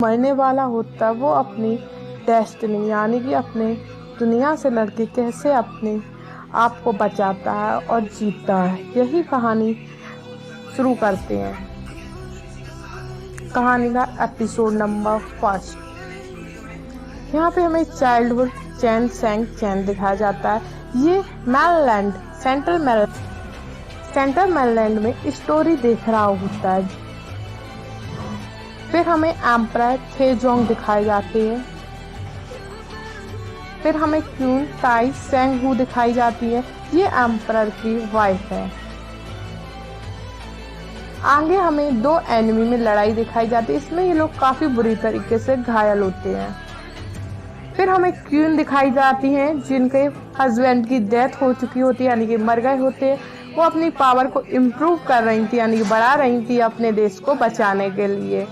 मरने वाला होता है वो अपनी डेस्टिनी यानी कि अपने दुनिया से लड़के कैसे अपने आप को बचाता है और जीतता है, यही कहानी शुरू करते हैं। कहानी का एपिसोड नंबर 1। यहाँ पे हमें चाइल्डहुड चैन सेंग चैन दिखाया जाता है। ये मैरीलैंड सेंट्रल मैरीलैंड में स्टोरी देख रहा होता है। फिर हमें एम्परर थेजोंग दिखाए जाते हैं। फिर हमें क्वीन ताई सेंग हू दिखाई जाती है। ये एम्परर की वाइफ है। आगे हमें 2 एनिमी में लड़ाई दिखाई जाती है। इसमें ये लोग काफी बुरी तरीके से घायल होते हैं। फिर हमें क्वीन दिखाई जाती हैं जिनके हस्बैंड की डेथ हो चुकी होती है यानी कि मर गए होते हैं। वो अपनी पावर को इम्प्रूव कर रही थी यानी कि बढ़ा रही थी अपने देश को बचाने के लिए।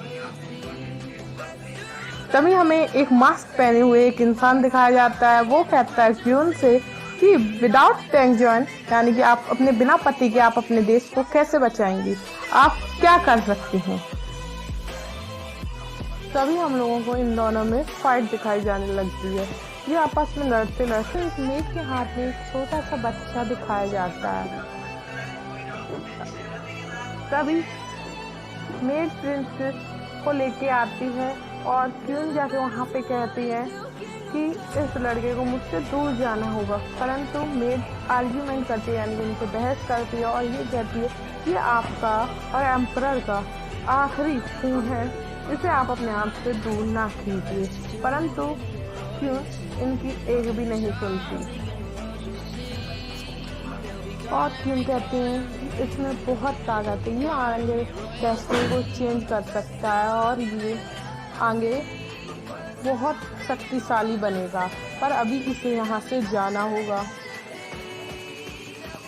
तभी हमें एक मास्क पहने हुए एक इंसान दिखाया जाता है। वो कहता है क्वीन से कि विदाउट टेंजन यानी कि आप अपने बिना पति के आप अपने देश को कैसे बचाएंगी, आप क्या कर सकती हैं। तभी हम लोगों को इन दोनों में फाइट दिखाई जाने लगती है। ये आपस में लड़ते लड़ते एक मेड के हाथ में एक छोटा सा बच्चा दिखाया जाता है। तभी मेड प्रिंसेस को लेके आती है और क्वीन जाके वहाँ पे कहती है कि इस लड़के को मुझसे दूर जाना होगा, परंतु मेड आर्ग्यूमेंट करती है यानी कि उनसे बहस करती है और ये कहती है कि आपका और एम्परर का आखिरी खून है, इसे आप अपने आप से दूर ना कीजिए। परंतु क्यों इनकी एक भी नहीं सुनती और क्यों कहते हैं इसमें बहुत ताकत है, ये आगे डेस्टिनी को चेंज कर सकता है और ये आगे बहुत शक्तिशाली बनेगा, पर अभी इसे यहाँ से जाना होगा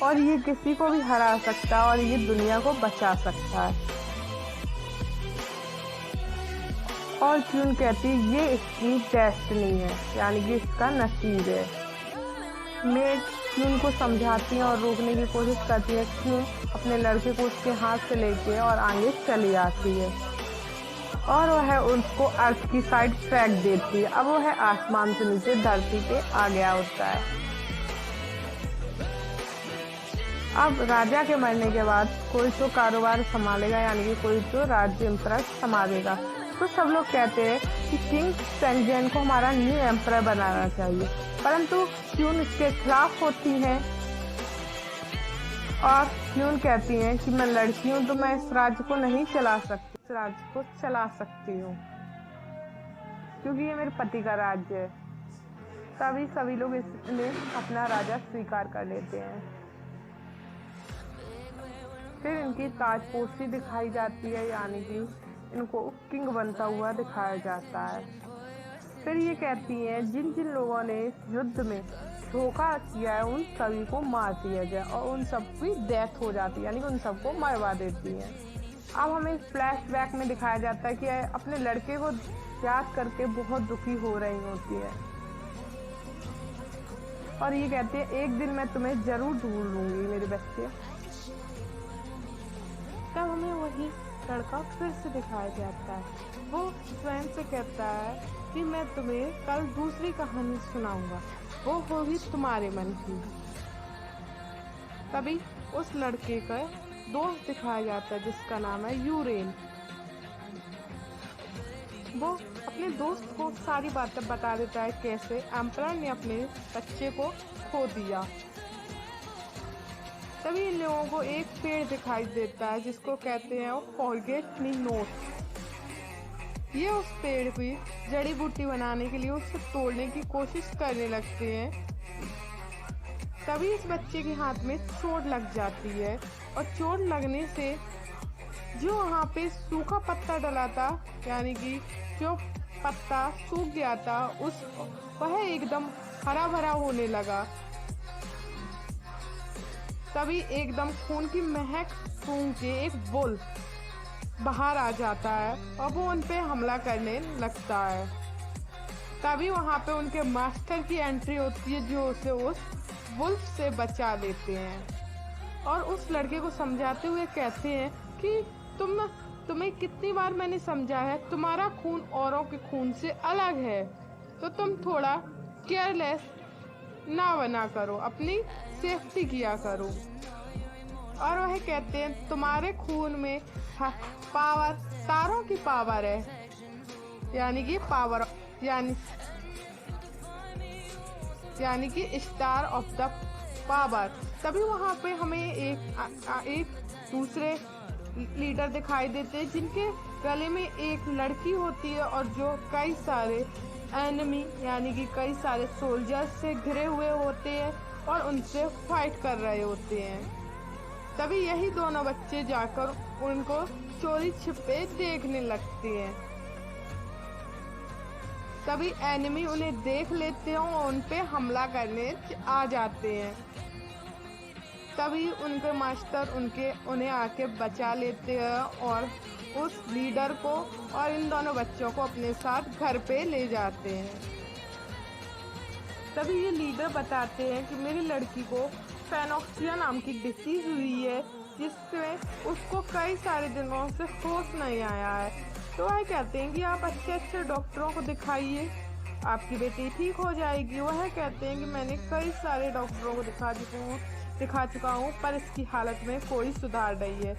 और ये किसी को भी हरा सकता है और ये दुनिया को बचा सकता है। और क्यून कहती है ये इसकी डेस्टिनी है यानी कि इसका नसीब है। मेड क्यून को समझाती है और रोकने की कोशिश करती है। क्यून अपने लड़के को उसके हाथ से लेके और आगे चली आती है और वह उसको अर्थ की साइड फेंक देती है। अब वह आसमान से नीचे धरती पे आ गया होता है। अब राजा के मरने के बाद कोई तो कारोबार संभालेगा यानी कि कोई तो राज्य एम्परर संभालेगा। तो सब लोग कहते हैं कि किंग सेंगजेन को हमारा न्यू एम्परर बनाना चाहिए, परंतु क्यून इसके खिलाफ होती है और क्यून कहती हैं कि मैं लड़की हूँ तो मैं इस राज्य को नहीं चला सकती, इस राज्य को चला सकती हूँ क्योंकि ये मेरे पति का राज्य है। तभी सभी लोग इसलिए अपना राजा स्वीकार कर लेते हैं। फिर इनकी ताजपोशी दिखाई जाती है यानी कि इनको किंग बनता हुआ दिखाया जाता है। फिर ये कहती हैं जिन जिन लोगों ने युद्ध में धोखा किया है उन सभी को मार दिया जाए और उन सब की डेथ हो जाती है यानी कि उन सबको मरवा देती हैं। अब हमें फ्लैशबैक में दिखाया जाता है कि अपने लड़के को याद करके बहुत दुखी हो रही होती है और ये कहती है एक दिन मैं तुम्हें जरूर ढूंढ लूंगी मेरे बच्चे। तब हमें वही लड़का फिर से दिखाया जाता है। वो स्वयं से कहता है कि मैं तुम्हें कल दूसरी कहानी सुनाऊंगा, वो होगी तुम्हारे मन की। तभी उस लड़के का दोस्त दिखाया जाता है जिसका नाम है यूरेन। वो अपने दोस्त को सारी बातें बता देता है कैसे एम्परर ने अपने बच्चे को खो दिया। तभी इन लोगों को एक पेड़ दिखाई देता है जिसको कहते हैं फॉरगेट मी नॉट। ये उस पेड़ की जड़ी बूटी बनाने के लिए उसे तोड़ने की कोशिश करने लगते हैं। तभी इस बच्चे के हाथ में चोट लग जाती है और चोट लगने से जो वहाँ पे सूखा पत्ता डला था यानी कि जो पत्ता सूख गया था वह एकदम हरा भरा होने लगा। तभी एकदम खून की महक सूंघ के एक वुल्फ बाहर आ जाता है और वो उन पे हमला करने लगता है। तभी वहाँ पे उनके मास्टर की एंट्री होती है जो उसे उस वुल्फ से बचा लेते हैं और उस लड़के को समझाते हुए कहते हैं कि तुम तुम्हें कितनी बार मैंने समझा है, तुम्हारा खून औरों के खून से अलग है, तो तुम थोड़ा केयरलेस ना बना करो, अपनी सेफ्टी किया करो। और वह कहते हैं तुम्हारे खून में पावर, तारों की पावर है, यानी कि पावर, यानी कि स्टार ऑफ द पावर। तभी वहाँ पे हमें एक दूसरे लीडर दिखाई देते हैं जिनके गले में एक लड़की होती है और जो कई सारे एनिमी यानी कि कई सारे सोल्जर्स से घिरे हुए होते हैं और उनसे फाइट कर रहे होते हैं। तभी यही दोनों बच्चे जाकर उनको चोरी छिपे देखने लगते हैं। तभी एनिमी उन्हें देख लेते हैं और उन पे हमला करने आ जाते हैं। तभी उनके मास्टर उन्हें आके बचा लेते हैं और उस लीडर को और इन दोनों बच्चों को अपने साथ घर पे ले जाते हैं। तभी ये लीडर बताते हैं कि मेरी लड़की को फेनोक्सिया नाम की डिसीज हुई है, जिसमें उसको कई सारे दिनों से होश नहीं आया है। तो वह कहते हैं कि आप अच्छे डॉक्टरों को दिखाइए, आपकी बेटी ठीक हो जाएगी। वह कहते हैं कि मैंने कई सारे डॉक्टरों को दिखा चुका हूँ पर इसकी हालत में कोई सुधार नहीं है।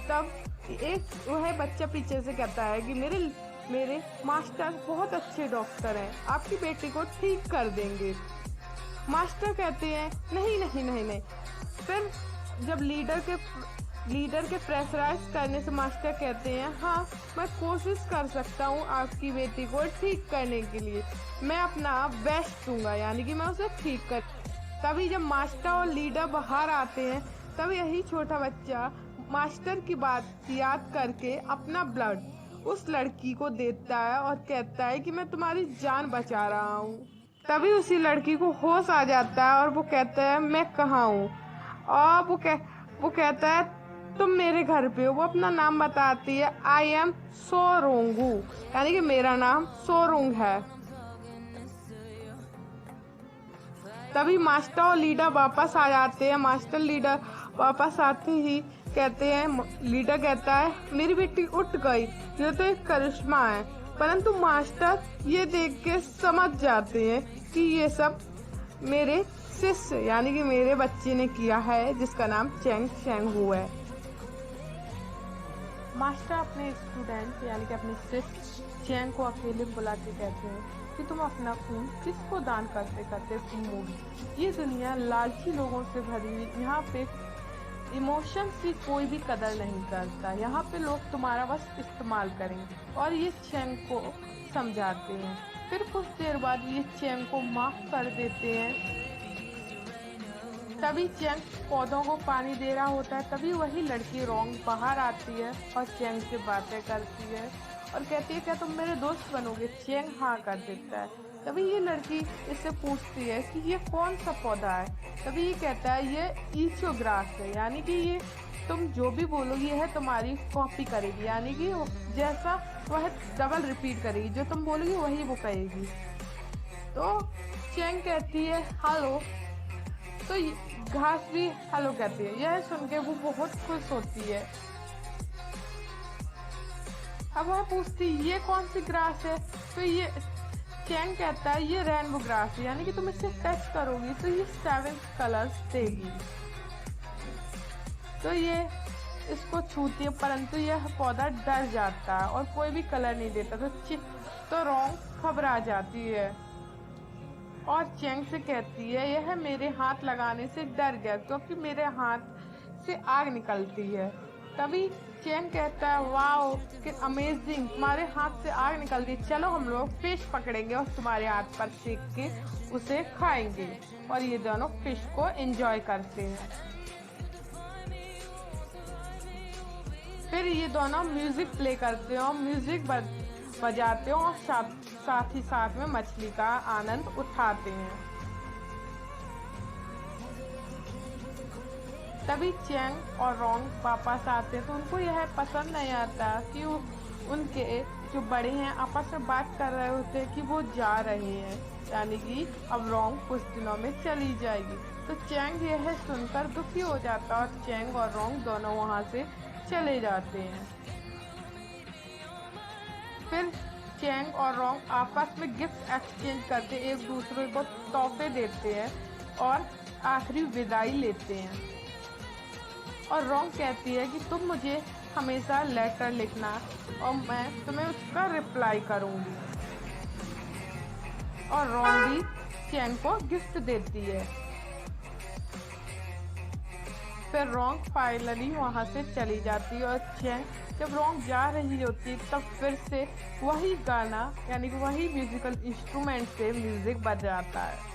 तब वह बच्चा पीछे से कहता है कि मेरे मास्टर बहुत अच्छे डॉक्टर हैं, आपकी बेटी को ठीक कर देंगे। मास्टर कहते हैं नहीं। फिर जब लीडर के प्रेशराइज करने से मास्टर कहते हैं हाँ, मैं कोशिश कर सकता हूँ आपकी बेटी को ठीक करने के लिए, मैं अपना बेस्ट दूंगा, यानी कि मैं उसे ठीक कर। तभी जब मास्टर और लीडर बाहर आते हैं तब यही छोटा बच्चा मास्टर की बात याद करके अपना ब्लड उस लड़की को देता है और कहता है कि मैं तुम्हारी जान बचा रहा हूँ। तभी उसी लड़की को होश आ जाता है और वो कहता है मैं कहाँ हूँ, और वो कहता है तुम मेरे घर पे हो। वो अपना नाम बताती है, आई एम सोरोंगू, यानी कि मेरा नाम सोरोंग है। तभी मास्टर और लीडर वापस आ जाते हैं। मास्टर लीडर वापस आते ही लीडर कहता है मेरी बेटी उठ गई, ये तो एक करिश्मा है। परंतु मास्टर ये देख के समझ जाते हैं कि ये सब मेरे शिष्य यानी कि मेरे बच्चे ने किया है, जिसका नाम चेंग शेंगू है। मास्टर अपने स्टूडेंट यानी कि अपने शिष्य चेंग को अकेले बुला के कहते हैं कि तुम अपना खून किसको दान करते करते घूमोगी। ये दुनिया लालची लोगों से भरी हुई, यहाँ पे इमोशंस की कोई भी कदर नहीं करता, यहाँ पे लोग तुम्हारा बस इस्तेमाल करेंगे। और ये चेंग को समझाते हैं। फिर कुछ देर बाद ये चेंग को माफ कर देते हैं। तभी चेंग पौधों को पानी दे रहा होता है। तभी वही लड़की रोंग बाहर आती है और चेंग से बातें करती है और कहती है क्या तुम मेरे दोस्त बनोगे। चेंग हाँ कर देता है। तभी ये लड़की इससे पूछती है कि ये कौन सा पौधा है। तभी ये कहता है ये ईचोग्रास है, यानी कि ये तुम जो भी बोलोगी है तुम्हारी कॉपी करेगी, यानी कि जैसा वह डबल रिपीट करेगी, जो तुम बोलोगी वही वो कहेगी। तो चेंग कहती है हेलो, तो घास भी हेलो कहती है। यह सुन के वो बहुत खुश होती है। अब वह पूछती ये कौन सी ग्रास है, तो ये चेंग कहता है ये रेनबो ग्रास है, यानी कि तुम इसे टच करोगी तो ये 7 कलर्स देगी। तो ये इसको छूती है, परंतु यह पौधा डर जाता है और कोई भी कलर नहीं देता। तो रोंग घबरा जाती है और चेंग से कहती है यह मेरे हाथ लगाने से डर गया क्योंकि मेरे हाथ से आग निकलती है। तभी चेंग कहता है वाओ कि अमेजिंग, तुम्हारे हाथ से आग निकलती, चलो हम लोग फिश पकड़ेंगे और तुम्हारे हाथ पर सेक के उसे खाएंगे। और ये दोनों फिश को एंजॉय करते हैं। फिर ये दोनों म्यूजिक प्ले करते हैं और म्यूजिक बजाते हैं और साथ ही साथ में मछली का आनंद उठाते हैं। तभी चेंग और रोंग वापस आते हैं तो उनको यह पसंद नहीं आता कि उनके जो बड़े हैं आपस में बात कर रहे होते हैं कि वो जा रहे हैं, यानी कि अब रोंग कुछ दिनों में चली जाएगी। तो चेंग यह सुनकर दुखी हो जाता है और चेंग और रोंग दोनों वहां से चले जाते हैं। फिर चैंग और रोंग आपस में गिफ्ट एक्सचेंज करके एक दूसरे को तोहफे देते हैं और आखिरी विदाई लेते हैं। और रोंग कहती है कि तुम मुझे हमेशा लेटर लिखना और मैं तुम्हें उसका रिप्लाई करूंगी। और रोंग भी चैंग को गिफ्ट देती है। फिर रोंग फाइनली वहां से चली जाती है और चैंग जब रोंग जा रही होती है तब फिर से वही गाना यानी कि वही म्यूजिकल इंस्ट्रूमेंट से म्यूजिक बजाता है।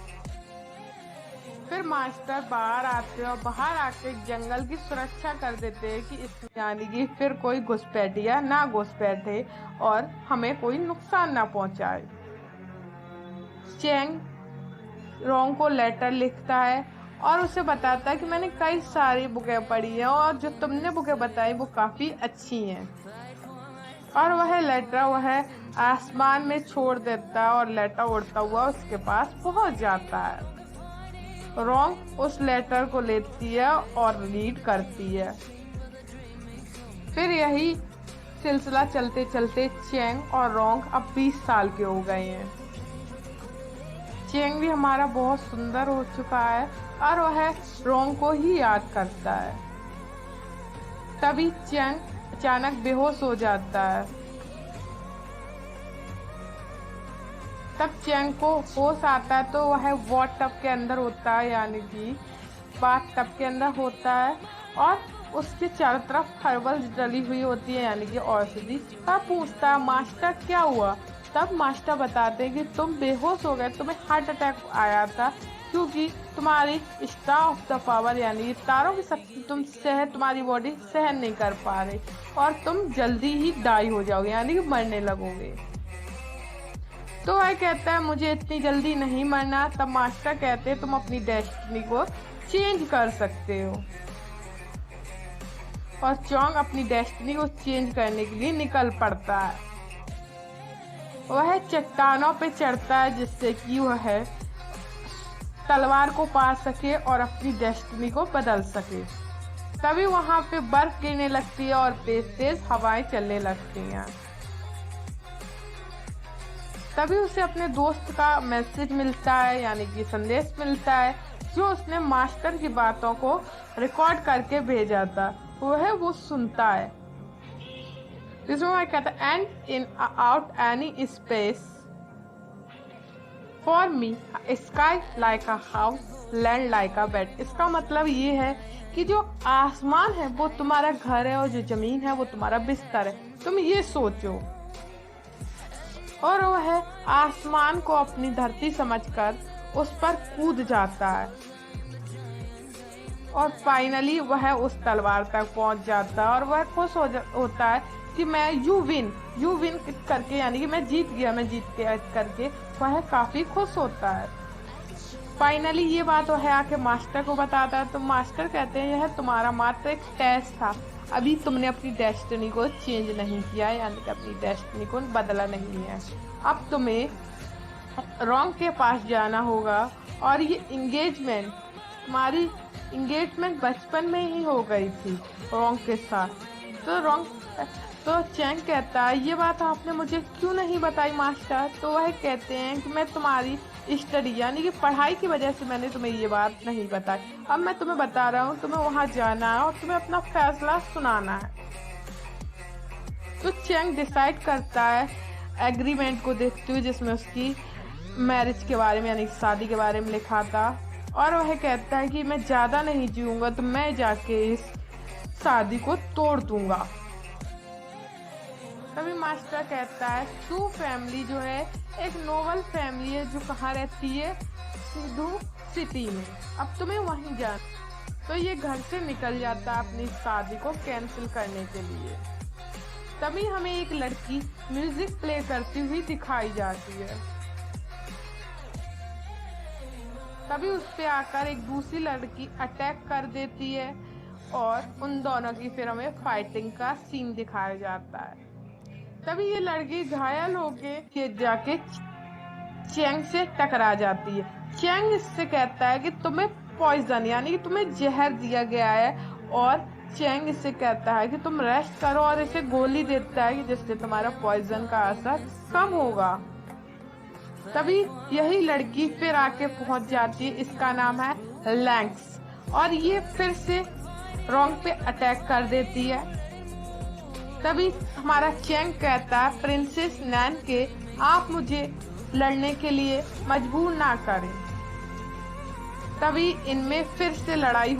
फिर मास्टर बाहर आते हैं और बाहर आके जंगल की सुरक्षा कर देते हैं कि इसमें यानी कि फिर कोई घुसपैठिया ना घुस बैठे और हमें कोई नुकसान ना पहुंचाए। चैंग रोंग को लेटर लिखता है और उसे बताता है कि मैंने कई सारी बुकें पढ़ी हैं और जो तुमने बुकें बताई वो काफी अच्छी हैं। और वह लेटर वह आसमान में छोड़ देता है और लेटर उड़ता हुआ उसके पास पहुंच जाता है। रोंग उस लेटर को लेती है और रीड करती है। फिर यही सिलसिला चलते चलते चैंग और रोंग अब 20 साल के हो गए हैं। चैंग भी हमारा बहुत सुंदर हो चुका है और वह रोंग को ही याद करता है। तभी चैंग अचानक बेहोश हो जाता है। तब चैंग को होश आता है तो वह वॉट टब के अंदर होता है यानी कि बाथ टब के अंदर होता है और उसके चारों तरफ हर्बल्स डली हुई होती है यानी कि औषधि। तब पूछता है मास्टर क्या हुआ। तब मास्टर बताते हैं कि तुम बेहोश हो गए, तुम्हें हार्ट अटैक आया था क्योंकि तुम्हारी स्टार ऑफ द पावर यानी तारों की शक्ति तुम्हारी बॉडी सहन नहीं कर पा रही और तुम जल्दी ही डाई हो जाओगे यानी कि मरने लगोगे। तो वह कहता है मुझे इतनी जल्दी नहीं मरना। तब मास्टर कहते हैं तुम अपनी डेस्टिनी को चेंज कर सकते हो। और चोंग अपनी डेस्टिनी को चेंज करने के लिए निकल पड़ता है। वह चट्टानों पे चढ़ता है जिससे कि वह तलवार को पा सके और अपनी डेस्टिनी को बदल सके। तभी वहां पे बर्फ गिरने लगती है और तेज तेज हवाएं चलने लगती हैं। तभी उसे अपने दोस्त का मैसेज मिलता है यानी कि संदेश मिलता है जो उसने मास्टर की बातों को रिकॉर्ड करके भेजा था। वह वो सुनता है जिसमें वह कहता है and in out any space for me sky like a house land like a bed. इसका मतलब ये है कि जो आसमान है वो तुम्हारा घर है और जो जमीन है वो तुम्हारा बिस्तर है, तुम ये सोचो। और वह आसमान को अपनी धरती समझकर उस पर कूद जाता है और फाइनली वह उस तलवार तक पहुंच जाता है और वह खुश होता है कि मैं यू विन करके यानी कि मैं जीत गया करके वह काफी खुश होता है। फाइनली ये बात वह आके मास्टर को बताता है तो मास्टर कहते हैं यह तुम्हारा मात्र एक टेस्ट था, अभी तुमने अपनी डेस्टिनी को चेंज नहीं किया यानी कि अपनी डेस्टिनी को बदला नहीं है। अब तुम्हें रोंग के पास जाना होगा और ये तुम्हारी इंगेजमेंट बचपन में ही हो गई थी रोंग के साथ। तो चैंग कहता है ये बात आपने मुझे क्यों नहीं बताई मास्टर। तो वह कहते हैं कि मैं तुम्हारी स्टडी यानी कि पढ़ाई की वजह से मैंने तुम्हें ये बात नहीं बताई। अब मैं तुम्हें बता रहा हूँ, तुम्हें वहां जाना है और तुम्हें अपना फैसला सुनाना है। तो चैंग डिसाइड करता है एग्रीमेंट को देखते हुए जिसमें उसकी मैरिज के बारे में यानी शादी के बारे में लिखा था और वह कहता है कि मैं ज्यादा नहीं जीऊंगा तो मैं जाके इस शादी को तोड़ दूंगा। तभी मास्टर कहता है टू फैमिली जो है एक नोबल फैमिली है जो कहाँ रहती है सिद्धू सिटी में, अब तुम्हें वहीं जाना। तो ये घर से निकल जाता है अपनी शादी को कैंसिल करने के लिए। तभी हमें एक लड़की म्यूजिक प्ले करती हुई दिखाई जाती है। तभी उस पे आकर एक दूसरी लड़की अटैक कर देती है और उन दोनों की फिर हमें फाइटिंग का सीन दिखाया जाता है। तभी ये लड़की घायल होके जाके चैंग से टकरा जाती है। चैंग इससे कहता है कि तुम्हें पॉइजन यानी कि तुम्हें जहर दिया गया है और चैंग इससे कहता है कि तुम रेस्ट करो और इसे गोली देता है कि जिससे तुम्हारा पॉइजन का असर कम होगा। तभी यही लड़की फिर आके पहुंच जाती है, इसका नाम है लैंक्स, और ये फिर से रोंग पे अटैक कर देती है। तभी हमारा चैंग कहता है प्रिंसेस नैन के आप मुझे लड़ने के लिए मजबूर ना करें। तभी इनमें फिर से लड़ाई हो